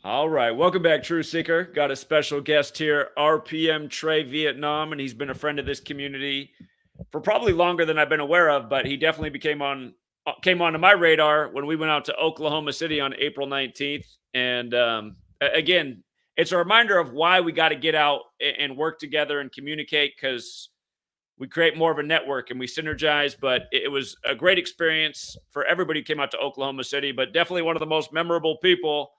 All right, welcome back, True Seeker. Got a special guest here, RPM Trey Vietnam, and he's been a friend of this community for probably longer than I've been aware of. But he definitely came onto my radar when we went out to Oklahoma City on April 19th. And again, it's a reminder of why we got to get out and work together and communicate, because we create more of a network and we synergize. But it was a great experience for everybody who came out to Oklahoma City. But definitely one of the most memorable people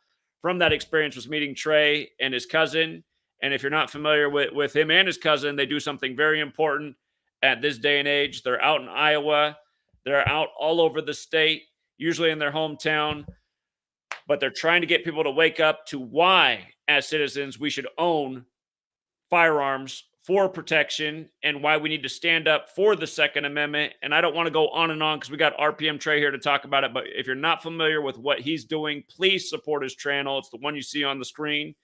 from that experience was meeting Trey and his cousin. And if you're not familiar with him and his cousin, they do something very important at this day and age. They're out in Iowa, they're out all over the state, usually in their hometown, but they're trying to get people to wake up to why, as citizens, we should own firearms for protection and why we need to stand up for the Second Amendment. And I don't want to go on and on because we got RPM Trey here to talk about it. But if you're not familiar with what he's doing, please support his channel. It's the one you see on the screen.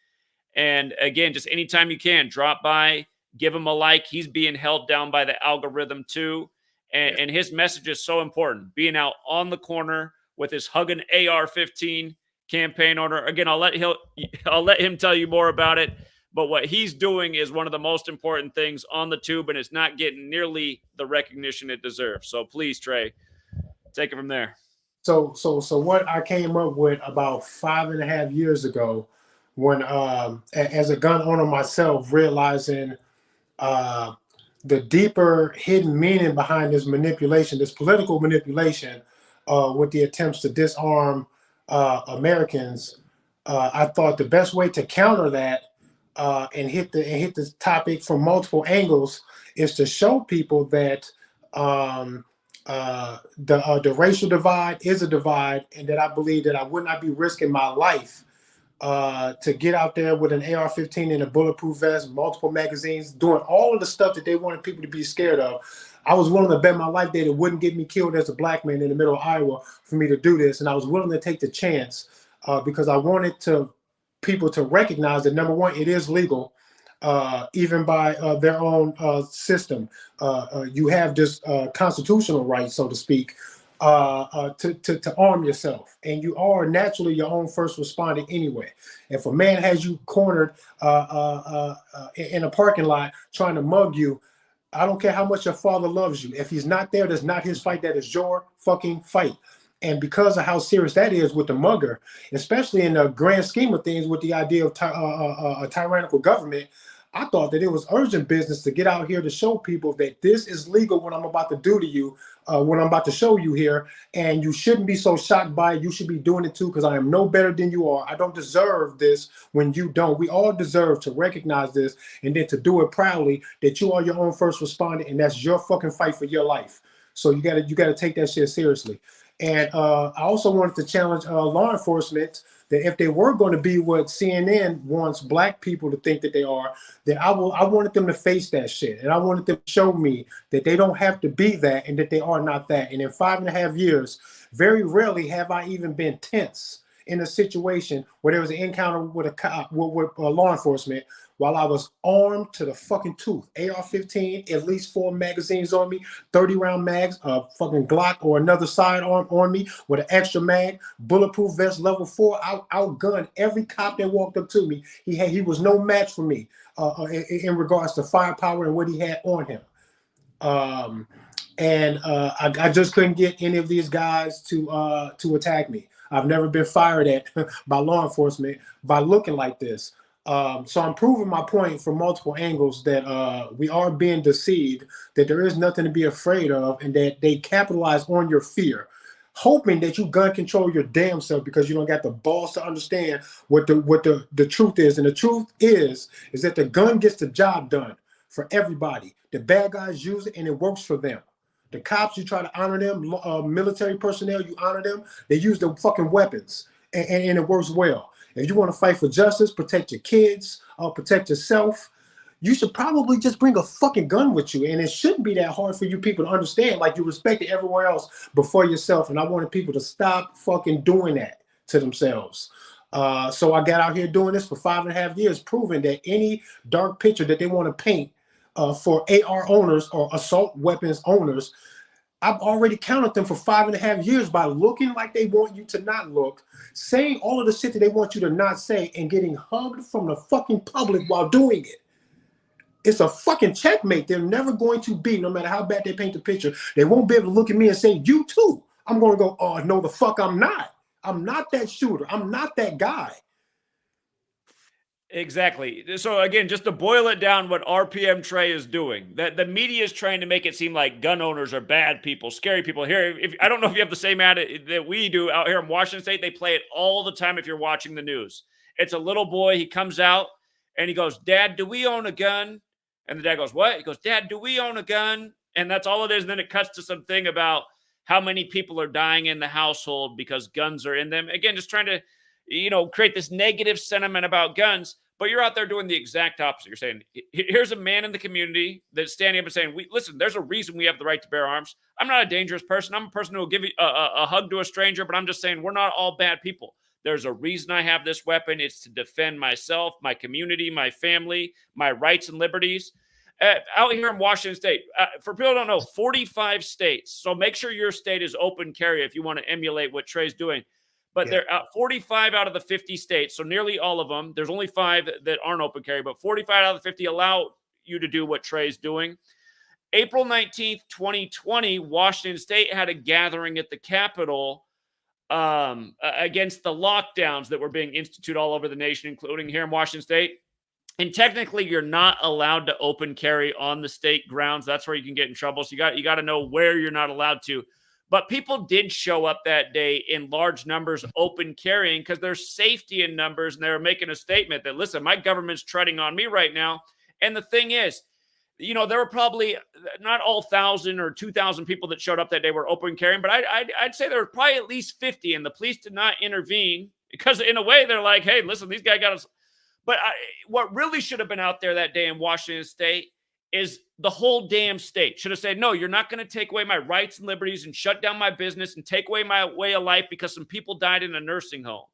And again, just anytime you can, drop by, give him a like. He's being held down by the algorithm too. And his message is so important. Being out on the corner with his Huggin' AR-15 campaign order. Again, I'll let him tell you more about it. But what he's doing is one of the most important things on the tube, and it's not getting nearly the recognition it deserves. So please, Trey, take it from there. So what I came up with about 5.5 years ago, when as a gun owner myself, realizing uh, the deeper hidden meaning behind this manipulation, this political manipulation, with the attempts to disarm Americans, I thought the best way to counter that and hit the topic from multiple angles is to show people that um, the racial divide is a divide, and that I believe that I would not be risking my life to get out there with an AR-15 and a bulletproof vest, multiple magazines, doing all of the stuff that they wanted people to be scared of. I was willing to bet my life that it wouldn't get me killed as a black man in the middle of Iowa for me to do this, and I was willing to take the chance because I wanted to people to recognize that, number one, it is legal, even by their own system. You have this constitutional right, so to speak, to arm yourself, and you are naturally your own first responder anyway. If a man has you cornered in a parking lot trying to mug you, I don't care how much your father loves you. If he's not there, that's not his fight. That is your fucking fight. And because of how serious that is with the mugger, especially in the grand scheme of things, with the idea of a tyrannical government, I thought that it was urgent business to get out here to show people that this is legal, what I'm about to do to you, what I'm about to show you here. And you shouldn't be so shocked by it. You should be doing it too, because I am no better than you are. I don't deserve this when you don't. We all deserve to recognize this, and then to do it proudly, that you are your own first responder, and that's your fucking fight for your life. So you gotta take that shit seriously. And I also wanted to challenge law enforcement that if they were going to be what CNN wants black people to think that they are, that I wanted them to face that shit. And I wanted them to show me that they don't have to be that, and that they are not that. And in 5.5 years, very rarely have I even been tense in a situation where there was an encounter with a cop, with law enforcement, while I was armed to the fucking tooth. AR-15, at least 4 magazines on me, 30-round mags, a fucking Glock or another sidearm on me with an extra mag, bulletproof vest level 4. Outgunned every cop that walked up to me. He was no match for me in regards to firepower and what he had on him. I just couldn't get any of these guys to attack me. I've never been fired at by law enforcement by looking like this. So I'm proving my point from multiple angles that we are being deceived, that there is nothing to be afraid of, and that they capitalize on your fear, hoping that you gun control your damn self because you don't got the balls to understand what the truth is. And the truth is that the gun gets the job done for everybody. The bad guys use it and it works for them. The cops, you try to honor them. Military personnel, you honor them. They use the fucking weapons, and it works well. If you want to fight for justice, protect your kids, protect yourself, you should probably just bring a fucking gun with you. And it shouldn't be that hard for you people to understand. Like, you respect it everywhere else before yourself. And I wanted people to stop fucking doing that to themselves. So I got out here doing this for 5.5 years, proving that any dark picture that they want to paint for AR owners or assault weapons owners, I've already counted them for 5.5 years by looking like they want you to not look, saying all of the shit that they want you to not say, and getting hugged from the fucking public while doing it. It's a fucking checkmate. They're never going to be, no matter how bad they paint the picture, they won't be able to look at me and say, you too. I'm going to go, oh, no, the fuck I'm not. I'm not that shooter. I'm not that guy. Exactly. So again, just to boil it down, what RPM Trey is doing, that the media is trying to make it seem like gun owners are bad people, scary people. Here, if I don't know if you have the same ad that we do out here in Washington State, they play it all the time if you're watching the news. It's a little boy. He comes out and he goes, "Dad, do we own a gun?" And the dad goes, "What?" He goes, "Dad, do we own a gun?" And that's all it is. And then it cuts to something about how many people are dying in the household because guns are in them. Again, just trying to create this negative sentiment about guns, but you're out there doing the exact opposite. You're saying, here's a man in the community that's standing up and saying, listen, there's a reason we have the right to bear arms. I'm not a dangerous person. I'm a person who will give you a hug to a stranger, but I'm just saying we're not all bad people. There's a reason I have this weapon. It's to defend myself, my community, my family, my rights and liberties. Out here in Washington State, for people who don't know, 45 states. So make sure your state is open carry if you want to emulate what Trey's doing. But they're 45 out of the 50 states, so nearly all of them. There's only 5 that aren't open carry, but 45 out of the 50 allow you to do what Trey's doing. April 19th, 2020, Washington State had a gathering at the Capitol against the lockdowns that were being instituted all over the nation, including here in Washington State. And technically, you're not allowed to open carry on the state grounds. That's where you can get in trouble. So you got to know where you're not allowed to. But people did show up that day in large numbers open carrying because there's safety in numbers. And they were making a statement that, listen, my government's treading on me right now. And the thing is, there were probably not all 1,000 or 2,000 people that showed up that day were open carrying, but I'd say there were probably at least 50. And the police did not intervene because in a way they're like, hey, listen, these guys got us. But what really should have been out there that day in Washington State is the whole damn state should have said, no, you're not going to take away my rights and liberties and shut down my business and take away my way of life because some people died in a nursing home.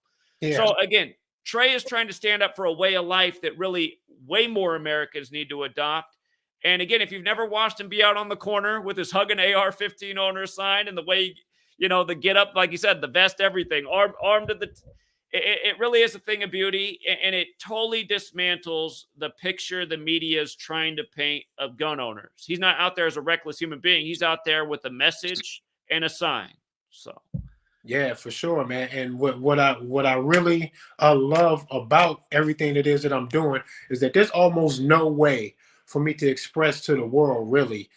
Yeah. So again, Trey is trying to stand up for a way of life that really way more Americans need to adopt. And again, if you've never watched him be out on the corner with his hug an AR-15 owner sign and the way, the get up, like you said, the vest, everything, armed to the it really is a thing of beauty, and it totally dismantles the picture the media is trying to paint of gun owners. He's not out there as a reckless human being. He's out there with a message and a sign. So, yeah, for sure, man. And what I really love about everything that is that I'm doing is that there's almost no way for me to express to the world really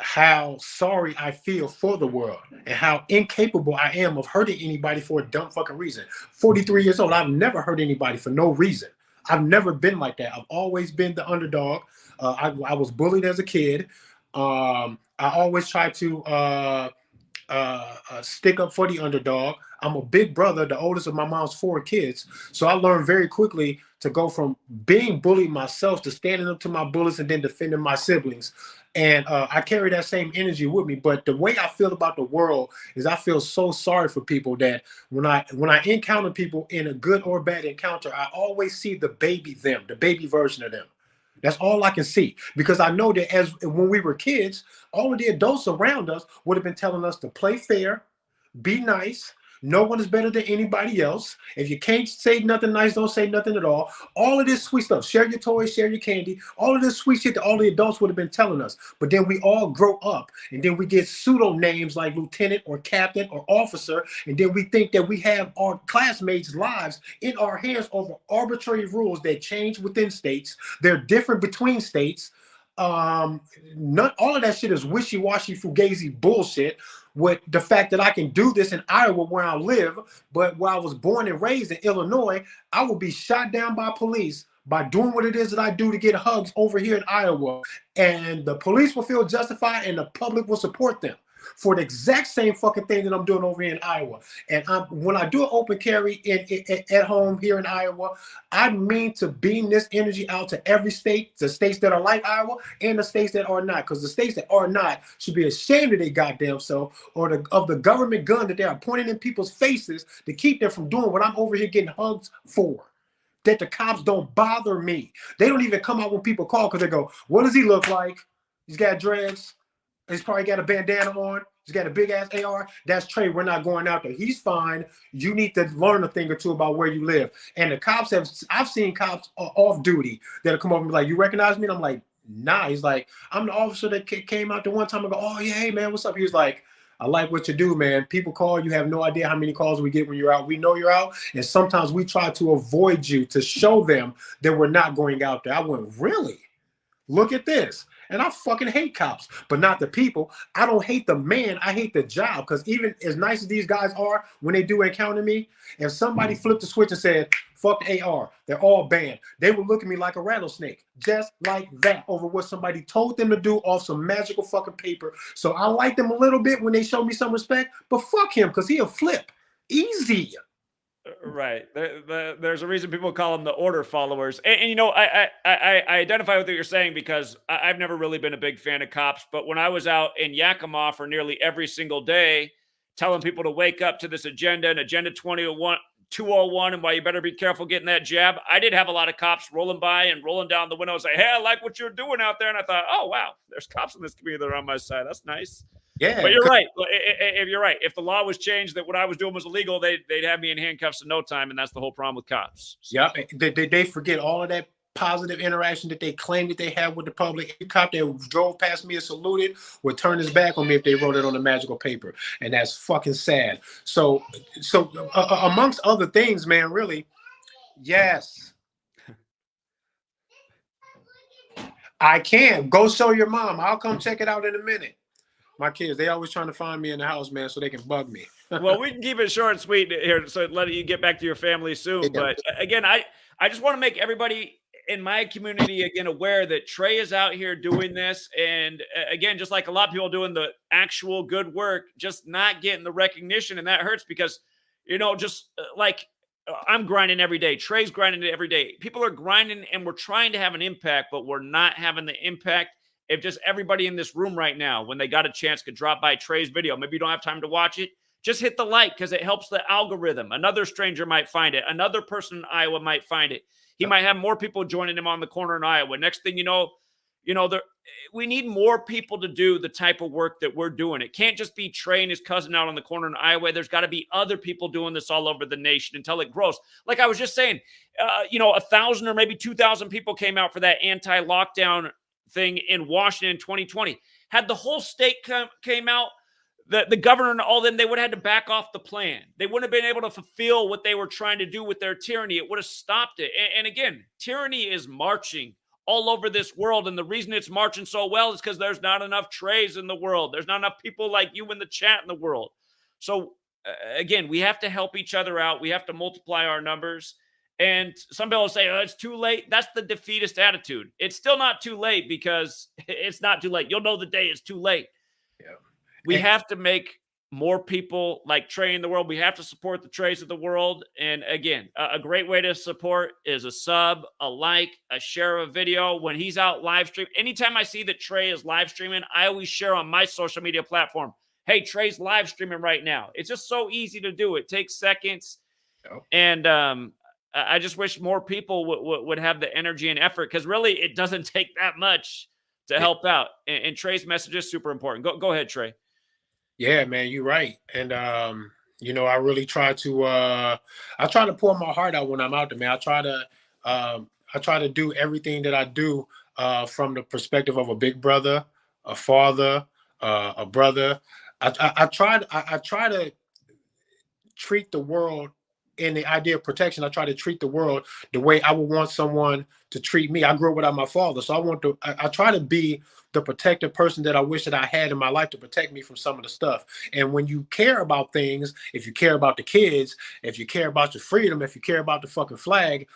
how sorry I feel for the world and how incapable I am of hurting anybody for a dumb fucking reason. 43 years old, I've never hurt anybody for no reason. I've never been like that. I've always been the underdog. I was bullied as a kid. I always try to stick up for the underdog. I'm a big brother, the oldest of my mom's 4 kids. So I learned very quickly to go from being bullied myself to standing up to my bullies and then defending my siblings. And I carry that same energy with me. But the way I feel about the world is I feel so sorry for people that when I encounter people in a good or bad encounter, I always see the baby them, the baby version of them. That's all I can see, because I know that when we were kids, all of the adults around us would have been telling us to play fair, be nice. No one is better than anybody else. If you can't say nothing nice, don't say nothing at all. All of this sweet stuff, share your toys, share your candy, all of this sweet shit that all the adults would have been telling us. But then we all grow up, and then we get pseudo names like lieutenant or captain or officer, and then we think that we have our classmates' lives in our hands over arbitrary rules that change within states. They're different between states. Not all of that shit is wishy-washy fugazi bullshit. With the fact that I can do this in Iowa where I live, but where I was born and raised in Illinois, I will be shot down by police by doing what it is that I do to get hugs over here in Iowa. And the police will feel justified and the public will support them for the exact same fucking thing that I'm doing over here in Iowa. And when I do an open carry at home here in Iowa, I mean to beam this energy out to every state, the states that are like Iowa and the states that are not. Because the states that are not should be ashamed of their goddamn self or of the government gun that they are pointing in people's faces to keep them from doing what I'm over here getting hugs for. That the cops don't bother me. They don't even come out when people call because they go, what does he look like? He's got dreads. He's probably got a bandana on. He's got a big ass AR. That's Trey. We're not going out there. He's fine. You need to learn a thing or two about where you live. And the cops I've seen cops off duty that'll come over and be like, you recognize me? And I'm like, nah. He's like, I'm the officer that came out there one time. I go, oh yeah, hey man, what's up? He was like, I like what you do, man. People call, you have no idea how many calls we get when you're out. We know you're out. And sometimes we try to avoid you to show them that we're not going out there. I went, really? Look at this. And I fucking hate cops, but not the people. I don't hate the man. I hate the job. Because even as nice as these guys are, when they do encounter me, if somebody flipped the switch and said, fuck the AR, they're all banned, they would look at me like a rattlesnake. Just like that, over what somebody told them to do off some magical fucking paper. So I like them a little bit when they show me some respect, but fuck him, because he'll flip. Easy. Right. There's a reason people call them the order followers. And you know, I identify with what you're saying because I've never really been a big fan of cops. But when I was out in Yakima for nearly every single day, telling people to wake up to this agenda and Agenda 201, and why you better be careful getting that jab, I did have a lot of cops rolling by and rolling down the window and say, hey, I like what you're doing out there. And I thought, oh, wow, there's cops in this community that are on my side. That's nice. Yeah, but you're right. If you're right, if the law was changed that what I was doing was illegal, they'd have me in handcuffs in no time, and that's the whole problem with cops. So. Yeah, they forget all of that positive interaction that they claim that they have with the public. A cop that drove past me and saluted would turn his back on me if they wrote it on a magical paper, and that's fucking sad. So amongst other things, man, really, yes. I can. Go show your mom. I'll come check it out in a minute. My kids, they always trying to find me in the house, man, so they can bug me. Well, we can keep it short and sweet here, so let you get back to your family soon. Yeah. But again, I just want to make everybody in my community again aware that Trey is out here doing this, and again, just like a lot of people doing the actual good work, just not getting the recognition, and that hurts because you know, just like I'm grinding every day. Trey's grinding every day. People are grinding, and we're trying to have an impact, but we're not having the impact. If just everybody in this room right now, when they got a chance, could drop by Trey's video, maybe you don't have time to watch it, just hit the like because it helps the algorithm. Another stranger might find it. Another person in Iowa might find it. He might have more people joining him on the corner in Iowa. Next thing you know, we need more people to do the type of work that we're doing. It can't just be Trey and his cousin out on the corner in Iowa. There's got to be other people doing this all over the nation until it grows. Like I was just saying, 1,000 or maybe 2,000 people came out for that anti-lockdown thing in Washington in 2020. Had the whole state came out, the governor and all them, they would have had to back off the plan. They wouldn't have been able to fulfill what they were trying to do with their tyranny. It would have stopped it. And again, tyranny is marching all over this world. And the reason it's marching so well is because there's not enough Treys in the world. There's not enough people like you in the chat in the world. So again, we have to help each other out. We have to multiply our numbers. And some people say, oh, it's too late. That's the defeatist attitude. It's still not too late because it's not too late. You'll know the day it's too late. Yeah. We have to make more people like Trey in the world. We have to support the Treys of the world. And again, a great way to support is a sub, a like, a share of a video. When he's out live stream, anytime I see that Trey is live streaming, I always share on my social media platform. Hey, Trey's live streaming right now. It's just so easy to do. It takes seconds. Oh. And, I just wish more people would have the energy and effort because really it doesn't take that much to help out. And Trey's message is super important. Go ahead, Trey. Yeah, man, you're right. And, I really try to pour my heart out when I'm out there, man. I try to do everything that I do from the perspective of a big brother, a father, a brother. I try to treat the world in the idea of protection. I try to treat the world the way I would want someone to treat me. I grew up without my father, so I try to be the protective person that I wish that I had in my life to protect me from some of the stuff. And when you care about things, if you care about the kids, if you care about your freedom, if you care about the fucking flag,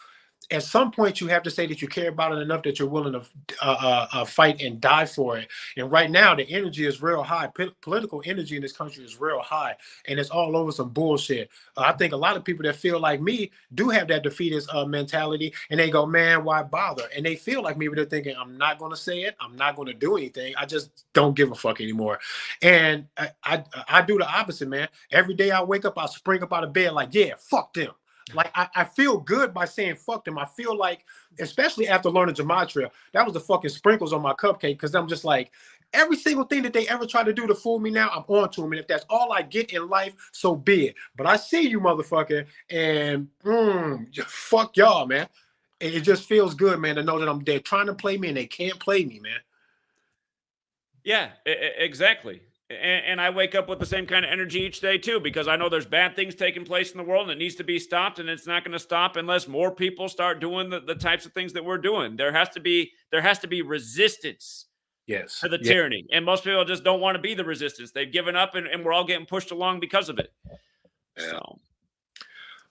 at some point you have to say that you care about it enough that you're willing to fight and die for it. And right now the energy is real high. Political energy in this country is real high, and it's all over some bullshit. I think a lot of people that feel like me do have that defeatist mentality, and they go, man, why bother? And they feel like me, but they're thinking, I'm not going to say it. I'm not going to do anything. I just don't give a fuck anymore. And I do the opposite, man. Every day I wake up, I spring up out of bed like, yeah, fuck them. Like, I feel good by saying fuck them. I feel like, especially after learning gematria, that was the fucking sprinkles on my cupcake, because I'm just like, Every single thing that they ever try to do to fool me now, I'm on to them. And if that's all I get in life, so be it. But I see you, motherfucker, and fuck y'all, man. It just feels good, man, to know that they're trying to play me and they can't play me, man. Yeah, exactly. And I wake up with the same kind of energy each day too, because I know there's bad things taking place in the world and it needs to be stopped, and it's not going to stop unless more people start doing the types of things that we're doing. There has to be resistance Yes. to the Yeah. tyranny, and most people just don't want to be the resistance. They've given up, and we're all getting pushed along because of it. Yeah. So,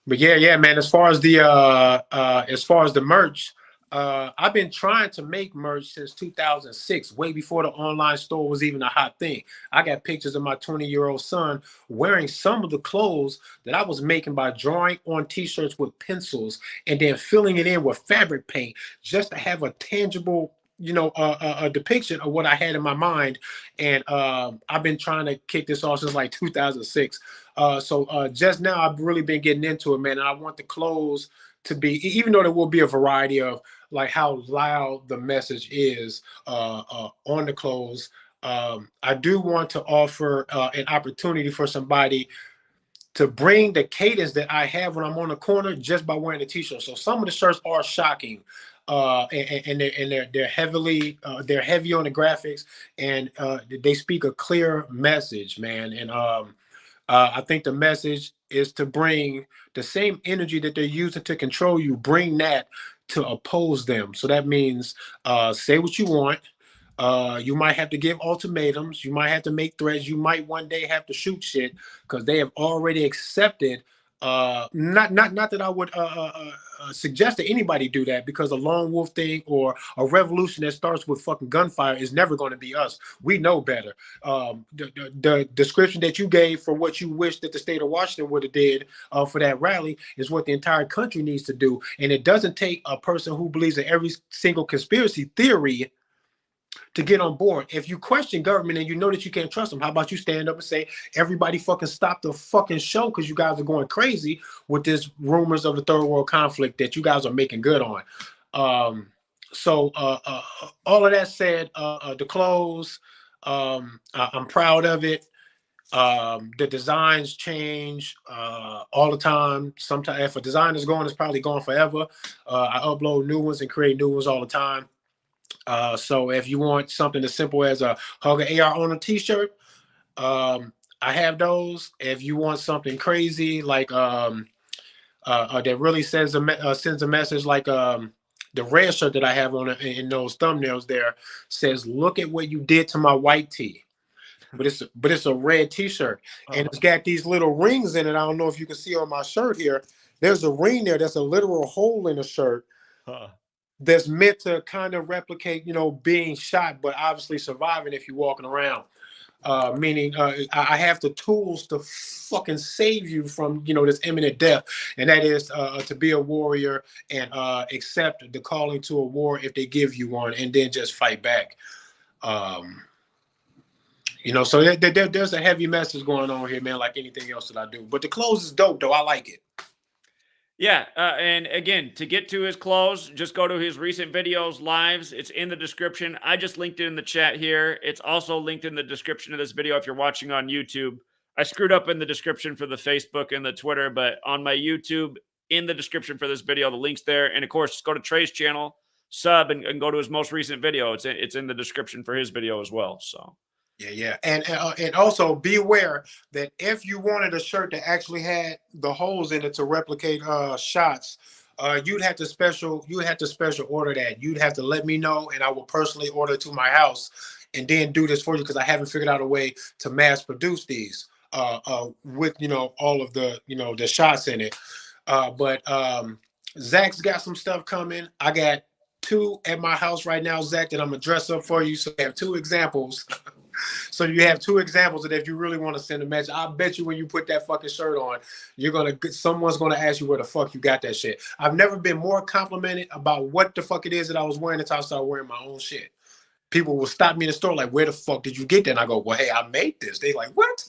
But yeah, man. As far as the merch, I've been trying to make merch since 2006, way before the online store was even a hot thing. I got pictures of my 20-year-old son wearing some of the clothes that I was making by drawing on T-shirts with pencils and then filling it in with fabric paint just to have a tangible, a depiction of what I had in my mind. And I've been trying to kick this off since like 2006. So just now I've really been getting into it, man. And I want the clothes to be, even though there will be a variety of like how loud the message is on the clothes. I do want to offer an opportunity for somebody to bring the cadence that I have when I'm on the corner just by wearing a t-shirt. So some of the shirts are shocking, and they're heavy on the graphics, and they speak a clear message, man. And I think the message is to bring the same energy that they're using to control you, bring that to oppose them. So that means say what you want. You might have to give ultimatums. You might have to make threats. You might one day have to shoot shit because they have already accepted. Not that I would suggest that anybody do that, because a lone wolf thing or a revolution that starts with fucking gunfire is never going to be us. We know better. The description that you gave for what you wish that the state of Washington would have did for that rally is what the entire country needs to do. And it doesn't take a person who believes in every single conspiracy theory to get on board. If you question government and you know that you can't trust them, how about you stand up and say, everybody fucking stop the fucking show because you guys are going crazy with this rumors of the third world conflict that you guys are making good on. So all of that said, the clothes, I'm proud of it. The designs change all the time. Sometimes if a design is gone, it's probably gone forever. I upload new ones and create new ones all the time. So if you want something as simple as a Hugger AR on a t-shirt, I have those. If you want something crazy like that really sends a message, like the red shirt that I have on in those thumbnails there says, "Look at what you did to my white tee." But it's a red t-shirt, and it's got these little rings in it. I don't know if you can see on my shirt here. There's a ring there. That's a literal hole in the shirt. That's meant to kind of replicate, being shot, but obviously surviving if you're walking around. Meaning I have the tools to fucking save you from, this imminent death. And that is to be a warrior and accept the calling to a war if they give you one, and then just fight back. So there's a heavy message going on here, man, like anything else that I do. But the clothes is dope, though. I like it. Yeah, and again, to get to his clothes, just go to his recent videos, lives. It's in the description. I just linked it in the chat here. It's also linked in the description of this video if you're watching on YouTube. I screwed up in the description for the Facebook and the Twitter, but on my YouTube, in the description for this video, the link's there. And of course, just go to Trey's channel, sub, and go to his most recent video. It's in the description for his video as well. So. Yeah. And also be aware that if you wanted a shirt that actually had the holes in it to replicate shots, you'd have to special order that. You'd have to let me know, and I will personally order it to my house and then do this for you, because I haven't figured out a way to mass produce these with all of the the shots in it. But Zach's got some stuff coming. I got 2 at my house right now, Zach, that I'm gonna dress up for you. So I have 2 examples. So you have 2 examples that if you really want to send a message, I bet you when you put that fucking shirt on, someone's gonna ask you where the fuck you got that shit. I've never been more complimented about what the fuck it is that I was wearing until I started wearing my own shit. People will stop me in the store like, "Where the fuck did you get that?" And I go, "Well, hey, I made this." They like, "What?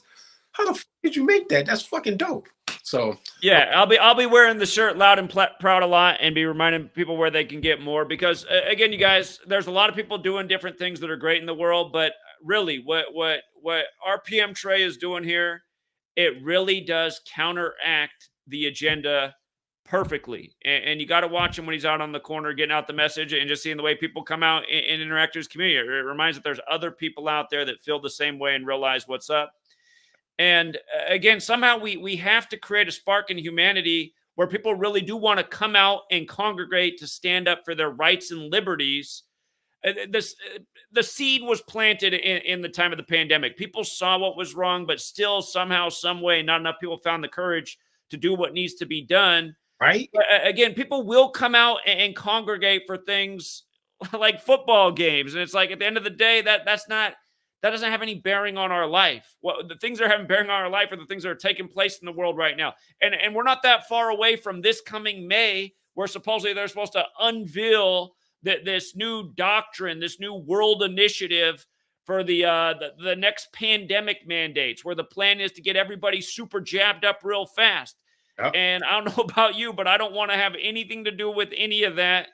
How the fuck did you make that? That's fucking dope." So yeah, I'll be wearing the shirt loud and proud a lot, and be reminding people where they can get more, because again, you guys, there's a lot of people doing different things that are great in the world, but really, what RPM Trey is doing here, it really does counteract the agenda perfectly. And you got to watch him when he's out on the corner getting out the message and just seeing the way people come out and interact with his community. It reminds that there's other people out there that feel the same way and realize what's up. And again, somehow we have to create a spark in humanity where people really do want to come out and congregate to stand up for their rights and liberties. The seed was planted in the time of the pandemic. People saw what was wrong, but still somehow, some way, not enough people found the courage to do what needs to be done. Right. But again, people will come out and congregate for things like football games. And it's like, at the end of the day, that doesn't have any bearing on our life. Well, the things that are having bearing on our life are the things that are taking place in the world right now. And we're not that far away from this coming May, where supposedly they're supposed to unveil this new doctrine, this new world initiative for the next pandemic mandates, where the plan is to get everybody super jabbed up real fast. Yep. And I don't know about you, but I don't want to have anything to do with any of that,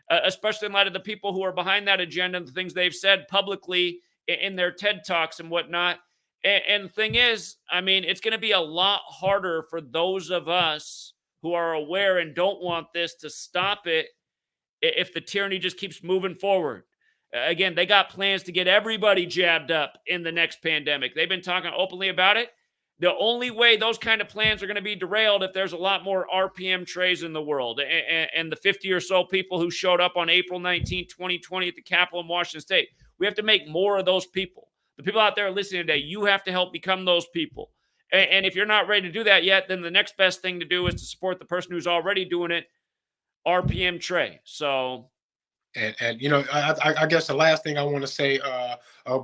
especially in light of the people who are behind that agenda and the things they've said publicly in their TED Talks and whatnot. And the thing is, I mean, it's going to be a lot harder for those of us who are aware and don't want this to stop it if the tyranny just keeps moving forward. Again, they got plans to get everybody jabbed up in the next pandemic. They've been talking openly about it. The only way those kind of plans are going to be derailed if there's a lot more RPM Treys in the world. And the 50 or so people who showed up on April 19, 2020 at the Capitol in Washington State. We have to make more of those people. The people out there listening today, you have to help become those people. And if you're not ready to do that yet, then the next best thing to do is to support the person who's already doing it, RPM Trey. So, and you know, I guess the last thing I want to say,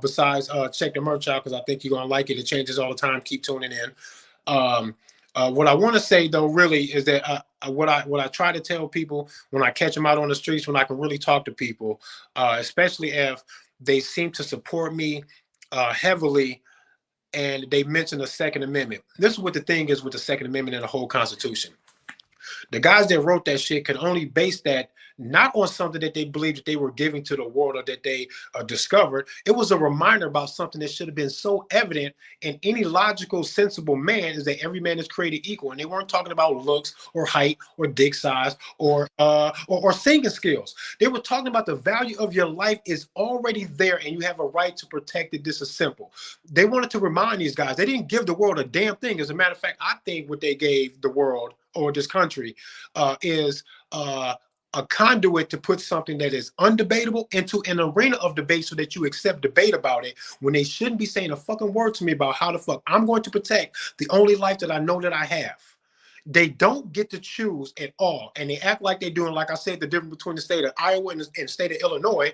besides check the merch out, because I think you're gonna like it. It changes all the time. Keep tuning in. What I want to say though, really, is that what I try to tell people when I catch them out on the streets, when I can really talk to people, especially if they seem to support me heavily, and they mention the Second Amendment. This is what the thing is with the Second Amendment and the whole Constitution. The guys that wrote that shit can only base that not on something that they believed that they were giving to the world or that they discovered. It was a reminder about something that should have been so evident in any logical, sensible man, is that every man is created equal. And they weren't talking about looks or height or dick size or singing skills. They were talking about the value of your life is already there and you have a right to protect it. This is simple. They wanted to remind these guys. They didn't give the world a damn thing. As a matter of fact, I think what they gave the world or this country is a conduit to put something that is undebatable into an arena of debate so that you accept debate about it, when they shouldn't be saying a fucking word to me about how the fuck I'm going to protect the only life that I know that I have. They don't get to choose at all. And they act like they're doing, like I said, the difference between the state of Iowa and the state of Illinois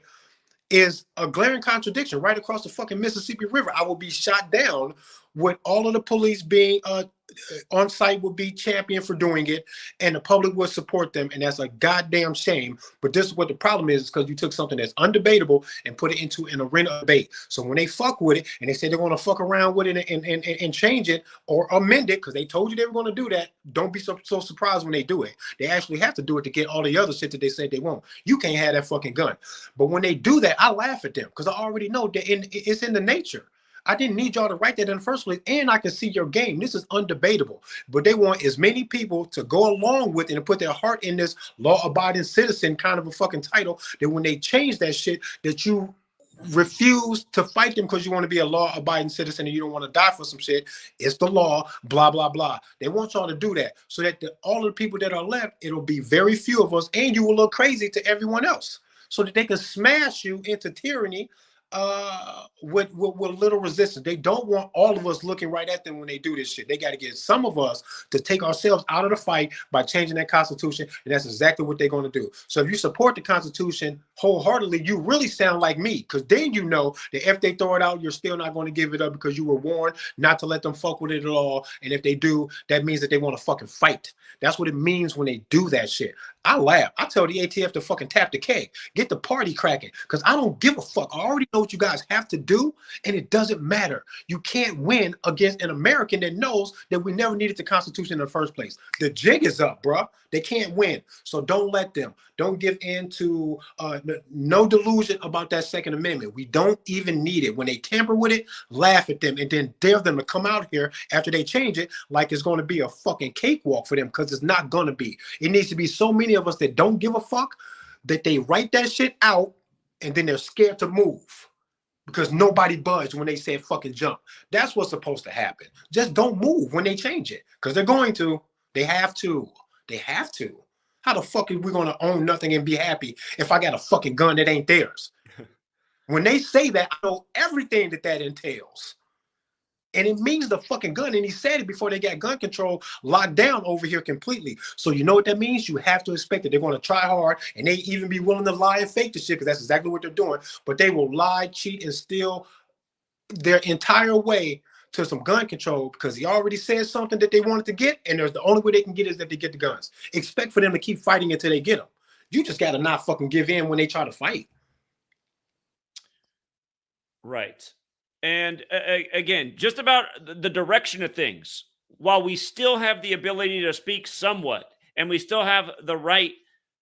is a glaring contradiction. Right across the fucking Mississippi River, I will be shot down with all of the police being on site, would be champion for doing it, and the public would support them, and that's a goddamn shame. But this is what the problem is, because you took something that's undebatable and put it into an arena of debate. So when they fuck with it and they say they're going to fuck around with it and change it or amend it, because they told you they were going to do that, don't be so surprised when they do it. They actually have to do it to get all the other shit that they say they won't. You can't have that fucking gun. But when they do that, I laugh at them, because I already know that it's in the nature. I didn't need y'all to write that in the first place, and I can see your game. This is undebatable. But they want as many people to go along with it and put their heart in this law-abiding citizen kind of a fucking title, that when they change that shit, that you refuse to fight them because you want to be a law-abiding citizen and you don't want to die for some shit. It's the law, blah, blah, blah. They want y'all to do that so that all of the people that are left, it'll be very few of us, and you will look crazy to everyone else, so that they can smash you into tyranny with little resistance. They don't want all of us looking right at them when they do this shit. They got to get some of us to take ourselves out of the fight by changing that Constitution, and that's exactly what they're going to do. So if you support the Constitution wholeheartedly, you really sound like me, because then you know that if they throw it out, you're still not going to give it up, because you were warned not to let them fuck with it at all. And if they do, that means that they want to fucking fight. That's what it means when they do that shit. I laugh. I tell the ATF to fucking tap the keg, get the party cracking, because I don't give a fuck. I already know know what you guys have to do, and it doesn't matter. You can't win against an American that knows that we never needed the Constitution in the first place. The jig is up, bro. They can't win. So don't let them. Don't give in to no delusion about that Second Amendment. We don't even need it. When they tamper with it, laugh at them and then dare them to come out here after they change it like it's going to be a fucking cakewalk for them, because it's not going to be. It needs to be so many of us that don't give a fuck that they write that shit out and then they're scared to move because nobody budged when they said fucking jump. That's what's supposed to happen. Just don't move when they change it, because they're going to. They have to. They have to. How the fuck are we going to own nothing and be happy if I got a fucking gun that ain't theirs? When they say that, I know everything that entails. And it means the fucking gun. And he said it before they got gun control locked down over here completely. So you know what that means? You have to expect that they're going to try hard, and they even be willing to lie and fake the shit, because that's exactly what they're doing. But they will lie, cheat, and steal their entire way to some gun control, because he already said something that they wanted to get, and there's the only way they can get is that they get the guns. Expect for them to keep fighting until they get them. You just got to not fucking give in when they try to fight. Right. And again, just about the direction of things, while we still have the ability to speak somewhat, and we still have the right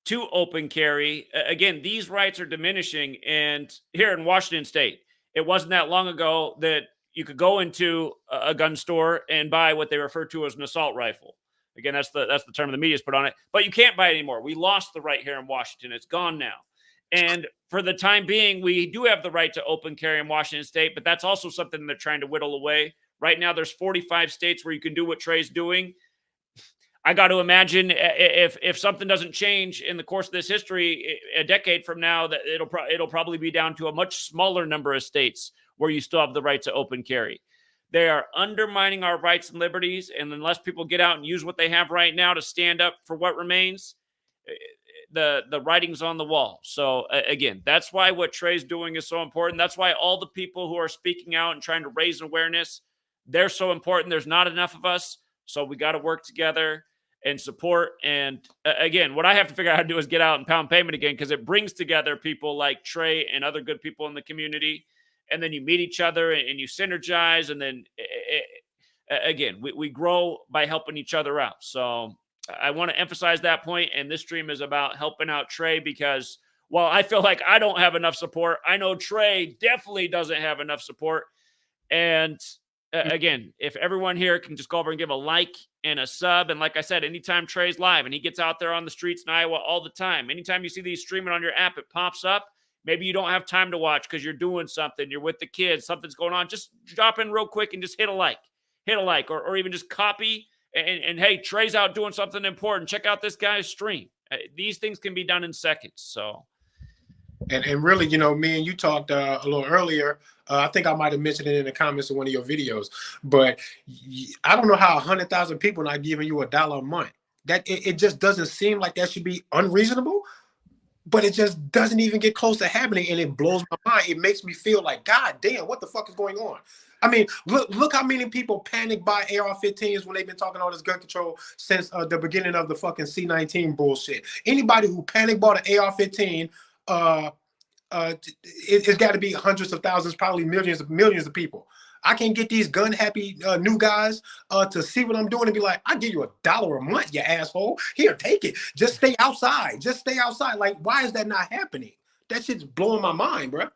to open carry, again, these rights are diminishing. And here in Washington State, it wasn't that long ago that you could go into a gun store and buy what they refer to as an assault rifle. Again, that's the term the media's put on it, but you can't buy it anymore. We lost the right here in Washington. It's gone now. And for the time being, we do have the right to open carry in Washington State, but that's also something they're trying to whittle away. Right now, there's 45 states where you can do what Trey's doing. I got to imagine if something doesn't change in the course of this history, a decade from now, that it'll probably be down to a much smaller number of states where you still have the right to open carry. They are undermining our rights and liberties, and unless people get out and use what they have right now to stand up for what remains, the writing's on the wall. So again, that's why what Trey's doing is so important. That's why all the people who are speaking out and trying to raise awareness, they're so important. There's not enough of us, so we got to work together and support. And again, what I have to figure out how to do is get out and pound pavement again, because it brings together people like Trey and other good people in the community. And then you meet each other and you synergize. And then again, we grow by helping each other out. So I want to emphasize that point. And this stream is about helping out Trey, because while I feel like I don't have enough support, I know Trey definitely doesn't have enough support. And again, if everyone here can just go over and give a like and a sub. And like I said, anytime Trey's live and he gets out there on the streets in Iowa all the time, anytime you see these streaming on your app, it pops up. Maybe you don't have time to watch because you're doing something, you're with the kids, something's going on. Just drop in real quick and just hit a like, or even just copy. And hey, Trey's out doing something important. Check out this guy's stream. These things can be done in seconds. So, and really, you know, me and you talked a little earlier. I think I might have mentioned it in the comments of one of your videos, but I don't know how 100,000 people not giving you $1 a month. That it just doesn't seem like that should be unreasonable. But it just doesn't even get close to happening, and it blows my mind. It makes me feel like, God damn, what the fuck is going on? I mean, look how many people panic buy AR-15s when they've been talking all this gun control since the beginning of the fucking C-19 bullshit. Anybody who panic bought an AR-15, it's got to be hundreds of thousands, probably millions of people. I can get these gun happy new guys to see what I'm doing and be like, I'll give you $1 a month, you asshole. Here, take it. Just stay outside. Just stay outside. Like, why is that not happening? That shit's blowing my mind, bro.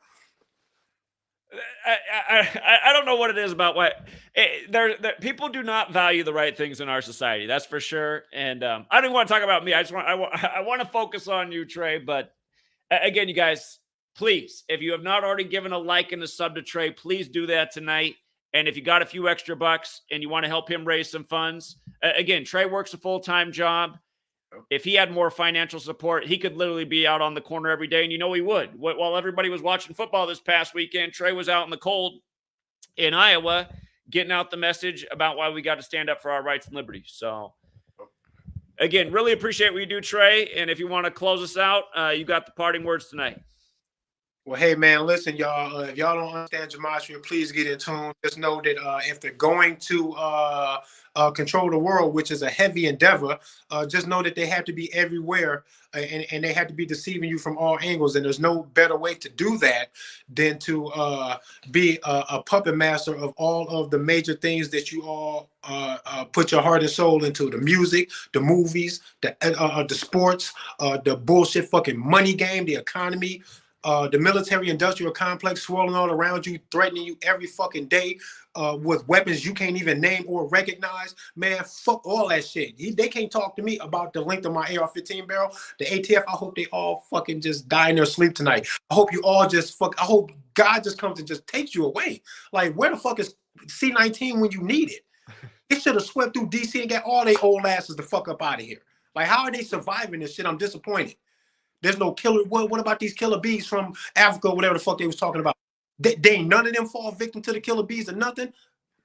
I don't know what it is about why people do not value the right things in our society. That's for sure. And I don't want to talk about me. I want to focus on you, Trey. But again, you guys, please, if you have not already given a like and a sub to Trey, please do that tonight. And if you got a few extra bucks and you want to help him raise some funds, again, Trey works a full-time job. If he had more financial support, he could literally be out on the corner every day. And you know he would. While everybody was watching football this past weekend, Trey was out in the cold in Iowa getting out the message about why we got to stand up for our rights and liberties. So, again, really appreciate what you do, Trey. And if you want to close us out, you got the parting words tonight. Well, hey man, listen, y'all. If y'all don't understand gematria, please get in tune. Just know that if they're going to control the world, which is a heavy endeavor, just know that they have to be everywhere, and they have to be deceiving you from all angles. And there's no better way to do that than to be a puppet master of all of the major things that you all put your heart and soul into: the music, the movies, the sports, the bullshit fucking money game, the economy. The military-industrial complex swirling all around you, threatening you every fucking day with weapons you can't even name or recognize. Man, fuck all that shit. They can't talk to me about the length of my AR-15 barrel. The ATF, I hope they all fucking just die in their sleep tonight. I hope you all just fuck. I hope God just comes and just takes you away. Like, where the fuck is C-19 when you need it? It should have swept through DC and got all their old asses the fuck up out of here. Like, how are they surviving this shit? I'm disappointed. There's no killer. What about these killer bees from Africa or whatever the fuck they was talking about? They ain't none of them fall victim to the killer bees or nothing.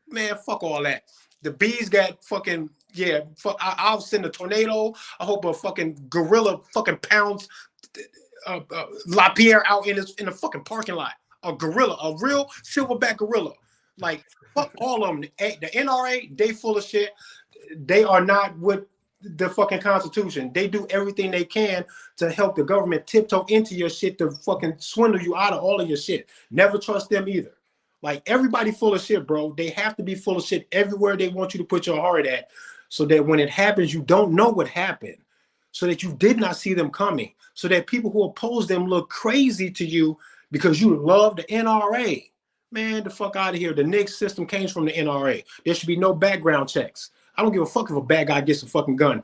Man, fuck all that. The bees got fucking, yeah, I'll send a tornado. I hope a fucking gorilla fucking pounds LaPierre out in the fucking parking lot. A gorilla, a real silverback gorilla. Like, fuck all of them. The NRA, they full of shit. They are not with the fucking Constitution. They do everything they can to help the government tiptoe into your shit to fucking swindle you out of all of your shit. Never trust them either. Like, everybody full of shit, bro. They have to be full of shit everywhere they want you to put your heart at, so that when it happens, you don't know what happened, so that you did not see them coming, so that people who oppose them look crazy to you because you love the NRA. Man, the fuck out of here. The NICS system came from the NRA. There should be no background checks. I don't give a fuck if a bad guy gets a fucking gun,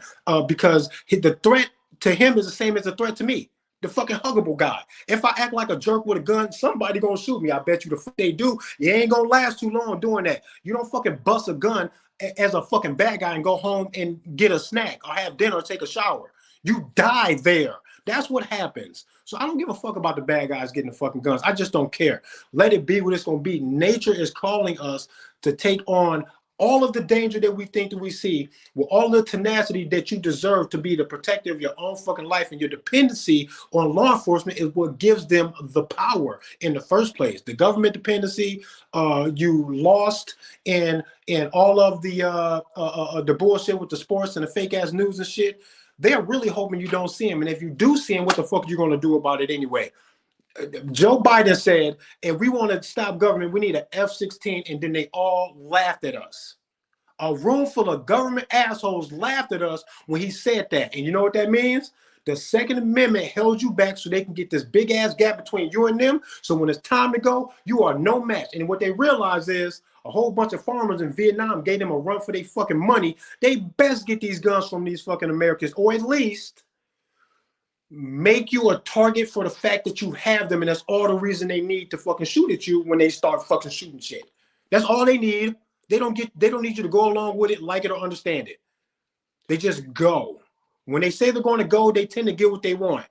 because the threat to him is the same as the threat to me. The fucking huggable guy. If I act like a jerk with a gun, somebody gonna shoot me. I bet you the fuck they do. You ain't gonna last too long doing that. You don't fucking bust a gun as a fucking bad guy and go home and get a snack or have dinner or take a shower. You die there. That's what happens. So I don't give a fuck about the bad guys getting the fucking guns. I just don't care. Let it be what it's gonna be. Nature is calling us to take on all of the danger that we think that we see, with all the tenacity that you deserve to be the protector of your own fucking life. And your dependency on law enforcement is what gives them the power in the first place. The government dependency, you lost in all of the bullshit with the sports and the fake ass news and shit. They're really hoping you don't see them. And if you do see them, what the fuck are you going to do about it anyway? Joe Biden said, if we want to stop government, we need an F-16, and then they all laughed at us. A room full of government assholes laughed at us when he said that. And you know what that means? The Second Amendment held you back so they can get this big ass gap between you and them. So when it's time to go, you are no match. And what they realize is a whole bunch of farmers in Vietnam gave them a run for their fucking money. They best get these guns from these fucking Americans, or at least make you a target for the fact that you have them, and that's all the reason they need to fucking shoot at you when they start fucking shooting shit. That's all they need. They don't need you to go along with it, like it, or understand it. They just go. When they say they're going to go, they tend to get what they want.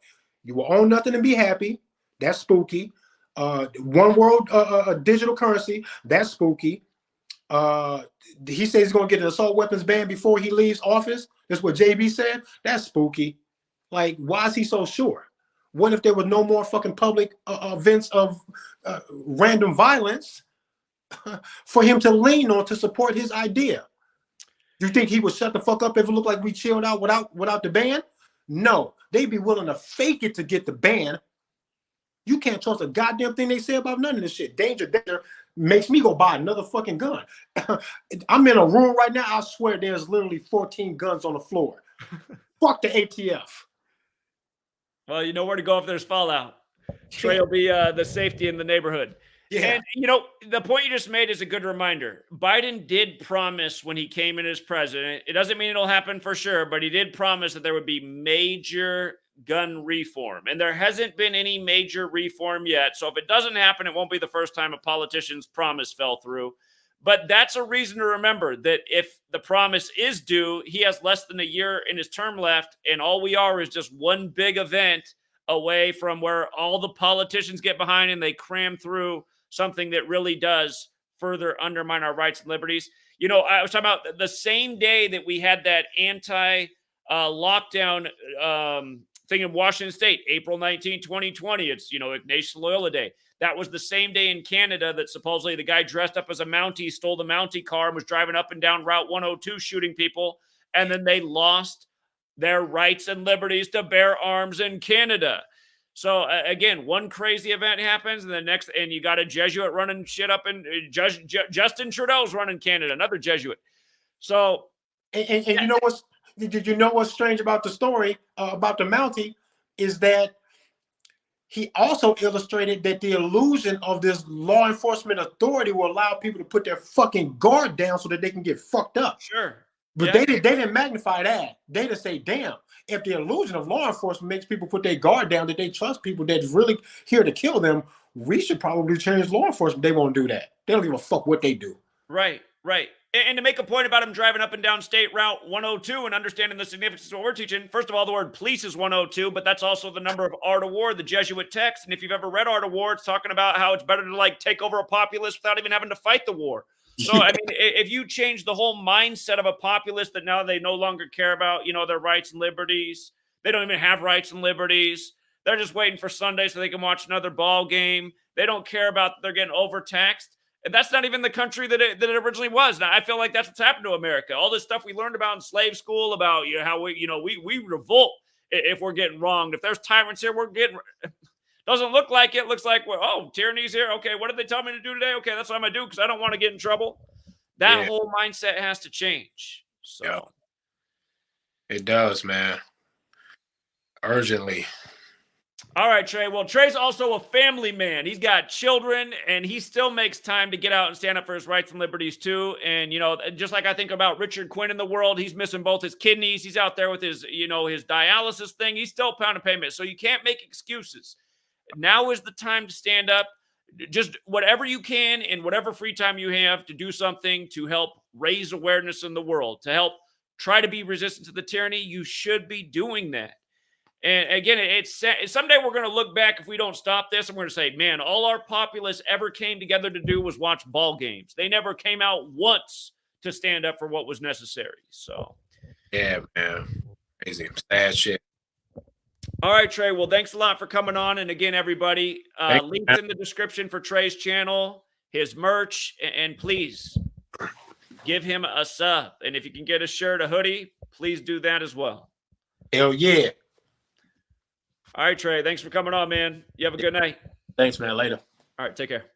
You will own nothing and be happy. That's spooky. One world digital currency. That's spooky. He says he's going to get an assault weapons ban before he leaves office. That's what JB said. That's spooky. Like, why is he so sure? What if there were no more fucking public events of random violence for him to lean on to support his idea? You think he would shut the fuck up if it looked like we chilled out without the ban? No, they'd be willing to fake it to get the ban. You can't trust a goddamn thing they say about none of this shit. Danger makes me go buy another fucking gun. I'm in a room right now. I swear there's literally 14 guns on the floor. Fuck the ATF. Well, you know where to go if there's fallout. Trey will be the safety in the neighborhood. Yeah. And, you know, the point you just made is a good reminder. Biden did promise when he came in as president, it doesn't mean it'll happen for sure, but he did promise that there would be major gun reform. And there hasn't been any major reform yet. So if it doesn't happen, it won't be the first time a politician's promise fell through. But that's a reason to remember that if the promise is due, he has less than a year in his term left, and all we are is just one big event away from where all the politicians get behind and they cram through something that really does further undermine our rights and liberties. You know, I was talking about the same day that we had that anti-lockdown thing in Washington State, April 19, 2020. It's, Ignatius Loyola Day. That was the same day in Canada that supposedly the guy dressed up as a Mountie stole the Mountie car and was driving up and down Route 102 shooting people. And then they lost their rights and liberties to bear arms in Canada. So again, one crazy event happens, and the next, and you got a Jesuit running shit up, and Justin Trudeau's running Canada, another Jesuit. So, and you know what's, did you know what's strange about the story about the Mountie is that he also illustrated that the illusion of this law enforcement authority will allow people to put their fucking guard down so that they can get fucked up. Sure. But they didn't magnify that. They just say, damn, if the illusion of law enforcement makes people put their guard down, that they trust people that's really here to kill them, we should probably change law enforcement. They won't do that. They don't give a fuck what they do. Right. And to make a point about him driving up and down State Route 102 and understanding the significance of what we're teaching, first of all, the word police is 102, but that's also the number of Art of War, the Jesuit text. And if you've ever read Art of War, it's talking about how it's better to take over a populace without even having to fight the war. So, I mean, if you change the whole mindset of a populace that now they no longer care about, their rights and liberties, they don't even have rights and liberties. They're just waiting for Sunday so they can watch another ball game. They don't care about that they're getting overtaxed. And that's not even the country that it originally was. Now, I feel like that's what's happened to America. All this stuff we learned about in slave school about how we revolt if we're getting wronged. If there's tyrants here, we're getting... Doesn't look like it. Looks like, tyranny's here. Okay, what did they tell me to do today? Okay, that's what I'm going to do because I don't want to get in trouble. That whole mindset has to change. So it does, man. Urgently. All right, Trey. Well, Trey's also a family man. He's got children, and he still makes time to get out and stand up for his rights and liberties, too. And, just like I think about Richard Quinn in the world, he's missing both his kidneys. He's out there with his, his dialysis thing. He's still pounding pavement. So you can't make excuses. Now is the time to stand up. Just whatever you can in whatever free time you have to do something to help raise awareness in the world, to help try to be resistant to the tyranny. You should be doing that. And again, it's someday we're going to look back if we don't stop this and we're going to say, man, all our populace ever came together to do was watch ball games. They never came out once to stand up for what was necessary. So, yeah, man. Crazy. Sad shit. All right, Trey. Well, thanks a lot for coming on. And again, everybody, links in the description for Trey's channel, his merch, and please give him a sub. And if you can get a shirt, a hoodie, please do that as well. Hell yeah. All right, Trey. Thanks for coming on, man. You have a good night. Thanks, man. Later. All right. Take care.